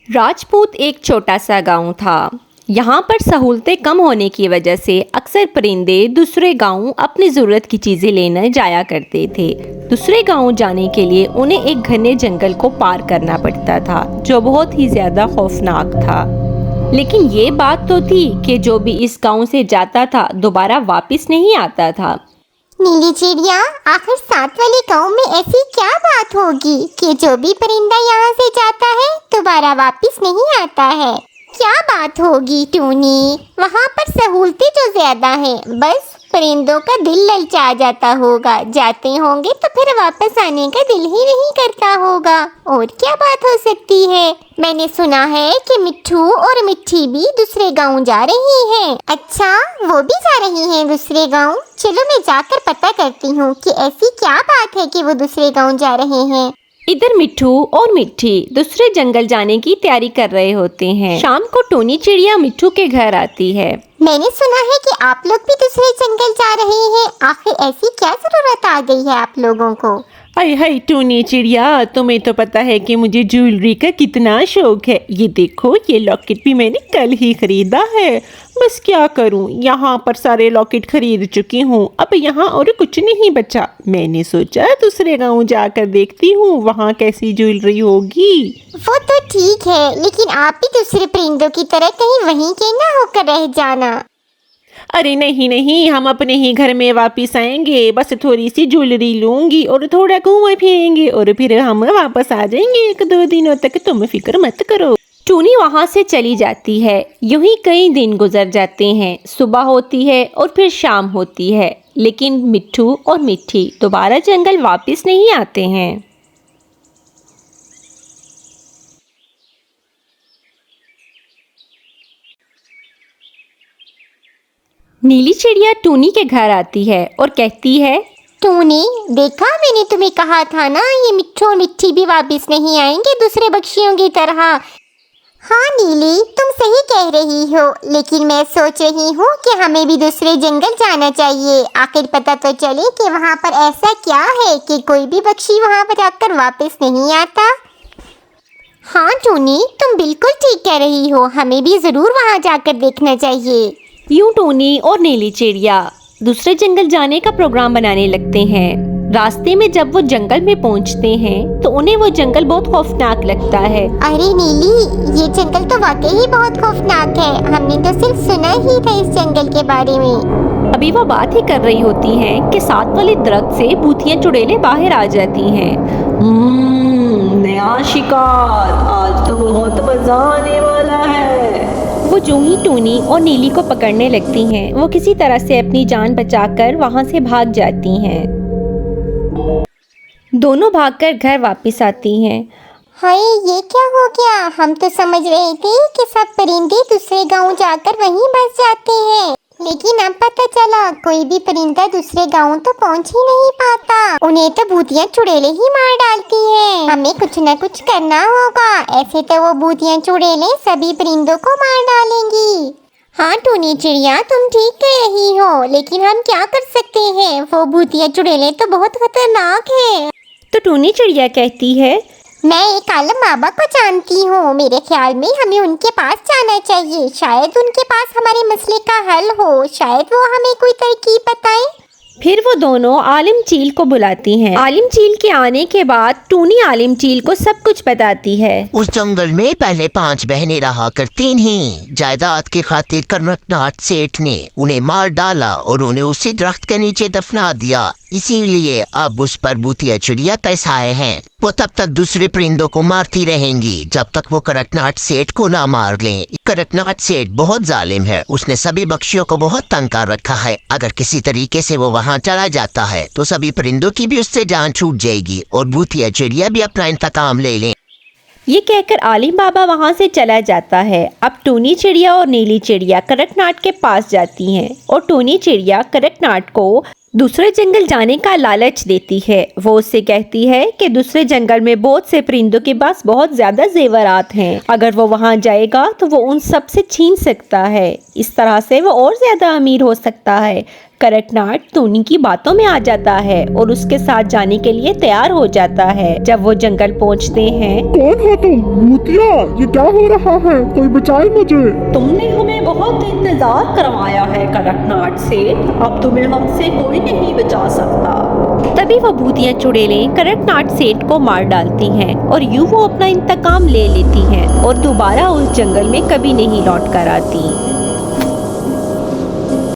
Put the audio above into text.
राजपूत एक छोटा सा गांव था। यहाँ पर सहूलतें कम होने की वजह से अक्सर परिंदे दूसरे गांव अपनी ज़रूरत की चीज़ें लेने जाया करते थे। दूसरे गांव जाने के लिए उन्हें एक घने जंगल को पार करना पड़ता था, जो बहुत ही ज़्यादा खौफनाक था। लेकिन ये बात तो थी कि जो भी इस गांव से जाता था दोबारा वापस नहीं आता था। नीली चिड़िया, आखिर साथ वाले गांव में ऐसी क्या बात होगी कि जो भी परिंदा यहाँ से जाता है दोबारा वापस नहीं आता है? क्या बात होगी टूनी? वहाँ पर सहूलतें जो ज्यादा हैं, बस परिंदों का दिल ललचा जाता होगा। जाते होंगे तो फिर वापस आने का दिल ही नहीं करता होगा। और क्या बात हो सकती है? मैंने सुना है कि मिट्ठू और मिट्ठी भी दूसरे गांव जा रही हैं। अच्छा, वो भी जा रही हैं दूसरे गांव? चलो मैं जाकर पता करती हूँ कि ऐसी क्या बात है कि वो दूसरे गांव जा रहे हैं। इधर मिट्ठू और मिट्ठी दूसरे जंगल जाने की तैयारी कर रहे होते हैं। शाम को टूनी चिड़िया मिट्ठू के घर आती है। मैंने सुना है कि आप लोग भी दूसरे जंगल जा रहे हैं। आखिर ऐसी क्या जरूरत आ गई है आप लोगों को? हाय हाय टूनी चिड़िया, तुम्हें तो पता है कि मुझे ज्वेलरी का कितना शौक है। ये देखो, ये लॉकेट भी मैंने कल ही खरीदा है। बस क्या करूं, यहाँ पर सारे लॉकेट खरीद चुकी हूँ, अब यहाँ और कुछ नहीं बचा। मैंने सोचा दूसरे गांव जाकर देखती हूँ वहाँ कैसी ज्वेलरी होगी। वो तो ठीक है, लेकिन आप भी दूसरे परिंदों की तरह कहीं वहीं के ना होकर रह जाना। अरे नहीं नहीं, हम अपने ही घर में वापस आएंगे। बस थोड़ी सी ज्वेलरी लूंगी और थोड़ा घूम फिरेंगे और फिर हम वापस आ जाएंगे 1-2 दिनों तक। तुम फिक्र मत करो। टूनी वहाँ से चली जाती है। यूं ही कई दिन गुजर जाते हैं। सुबह होती है और फिर शाम होती है, लेकिन मिट्ठू और मिट्ठी दोबारा जंगल वापस नहीं आते हैं। नीली चिड़िया टूनी के घर आती है और कहती है, टूनी, देखा, मैंने तुम्हें कहा था ना, ये मिट्ठू और मिट्ठी भी वापस नहीं आएंगे दूसरे पक्षियों की तरह। हाँ नीली, तुम सही कह रही हो, लेकिन मैं सोच रही हूँ कि हमें भी दूसरे जंगल जाना चाहिए। आखिर पता तो चले कि वहाँ पर ऐसा क्या है कि कोई भी पक्षी वहाँ पर जाकर वापस नहीं आता। हाँ टूनी, तुम बिल्कुल ठीक कह रही हो, हमें भी ज़रूर वहाँ जाकर देखना चाहिए। यूं टूनी और नीली चिड़िया दूसरे जंगल जाने का प्रोग्राम बनाने लगते हैं। रास्ते में जब वो जंगल में पहुंचते हैं तो उन्हें वो जंगल बहुत खौफनाक लगता है। अरे नीली, ये जंगल तो वाकई ही बहुत खौफनाक है। हमने तो सिर्फ सुना ही था इस जंगल के बारे में। अभी वो बात ही कर रही होती हैं कि साथ वाले दरख्त से भूतियां चुड़ैलें बाहर आ जाती हैं। नया शिकार, आज तो बहुत मजा आने वाला है। वो जो ही टूनी और नीली को पकड़ने लगती हैं, वो किसी तरह से अपनी जान बचाकर वहाँ से भाग जाती हैं। दोनों भागकर घर वापस आती हैं। हाय, ये क्या हो गया? हम तो समझ रहे थे कि सब परिंदे दूसरे गांव जाकर वहीं बस जाते हैं, लेकिन अब पता चला कोई भी परिंदा दूसरे गांव तो पहुंच ही नहीं पाता। उन्हें तो भूतियां चुड़ैलें ही मार डालती हैं। हमें कुछ न कुछ करना होगा, ऐसे तो वो भूतियां चुड़ैलें सभी परिंदों को मार डालेंगी। हाँ टूनी चिड़िया, तुम ठीक कह रही हो, लेकिन हम क्या कर सकते हैं? वो भूतिया चुड़ैलें तो बहुत खतरनाक है। तो टूनी चिड़िया कहती है, मैं एक आलम बाबा को जानती हूँ, मेरे ख्याल में हमें उनके पास जाना चाहिए। शायद उनके पास हमारे मसले का हल हो, शायद वो हमें कोई तरकीब बताएं। फिर वो दोनों आलिम चील को बुलाती हैं। आलिम चील के आने के बाद टूनी आलिम चील को सब कुछ बताती है। उस जंगल में पहले 5 बहनें रहा करती थीं। जायदाद की खातिर कड़कनाथ सेठ ने उन्हें मार डाला और उन्हें उसी दरख्त के नीचे दफना दिया। इसीलिए अब उस पर भूतिया चिड़िया तैसाए हैं। वो तब तक दूसरे परिंदों को मारती रहेंगी जब तक वो कड़कनाथ सेठ को ना मार लें। कड़कनाथ सेठ बहुत जालिम है, उसने सभी पक्षियों को बहुत तंग कर रखा है। अगर किसी तरीके से वो वहाँ चला जाता है तो सभी परिंदों की भी उससे जान छूट जाएगी और भूतिया चिड़िया भी अपना इंतकाम ले लें। ये कहकर आलिम बाबा वहाँ से चला जाता है। अब टूनी चिड़िया और नीली चिड़िया कड़कनाथ के पास जाती हैं और टूनी चिड़िया कड़कनाथ को दूसरे जंगल जाने का लालच देती है। वो उससे कहती है कि दूसरे जंगल में बहुत से परिंदों के पास बहुत ज्यादा जेवरात हैं। अगर वो वहां जाएगा तो वो उन सब से छीन सकता है। इस तरह से वो और ज्यादा अमीर हो सकता है। कड़कनाथ टूनी की बातों में आ जाता है और उसके साथ जाने के लिए तैयार हो जाता है। जब वो जंगल पहुंचते हैं, कौन हो तुम भूतिया? ये क्या हो रहा है? कोई बचाए मुझे। तुमने हमें बहुत इंतजार करवाया है कड़कनाथ से, अब तुम्हें हमसे कोई नहीं बचा सकता। तभी वो भूतिया चुड़ैलें कड़कनाथ सेठ को मार डालती हैं और यूं वो अपना इंतकाम ले लेती हैं और दोबारा उस जंगल में कभी नहीं लौट कर आती।